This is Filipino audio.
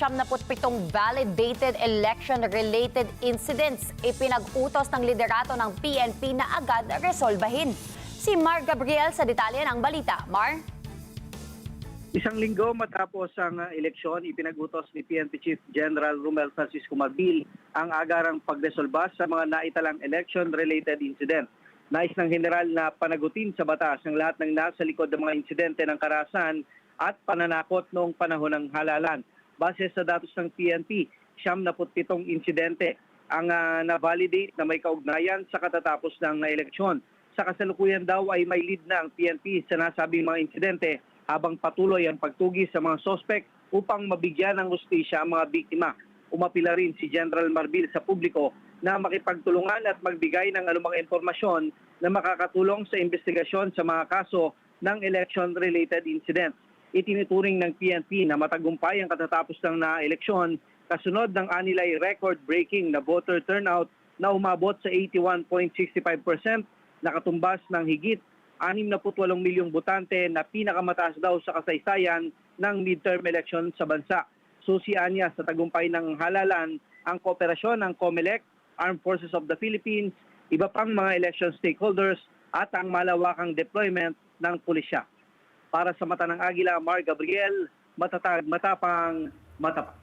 77 validated election-related incidents. Ipinag-utos ng liderato ng PNP na agad resolbahin. Si Mar Gabriel sa detalye ng balita. Mar? Isang linggo matapos ang eleksyon, ipinag-utos ni PNP Chief General Romel Francisco Marbil ang agarang pagresolba sa mga naitalang election-related incident. Nais ng general na panagutin sa batas ang lahat ng nasa likod ng mga insidente ng karahasan at pananakot noong panahon ng halalan. Base sa datos ng PNP, 77 insidente ang na-validate na may kaugnayan sa katatapos ng eleksyon. Sa kasalukuyan daw ay may lead na ang PNP sa nasabing mga insidente habang patuloy ang pagtugis sa mga sospek upang mabigyan ng hustisya ang mga biktima. Umapila rin si General Marbil sa publiko na makipagtulungan at magbigay ng anumang impormasyon na makakatulong sa investigasyon sa mga kaso ng election-related incidents. Itinituring ng PNP na matagumpay ang katatapos ng eleksyon kasunod ng anilay record-breaking na voter turnout na umabot sa 81.65%, nakatumbas ng higit 68 milyong botante na pinakamataas daw sa kasaysayan ng midterm election sa bansa. Susian niya sa tagumpay ng halalan ang kooperasyon ng COMELEC, Armed Forces of the Philippines, iba pang mga election stakeholders at ang malawakang deployment ng pulisya. Para sa Mata ng Agila, Mar Gabriel, matatag, matapang, matapat.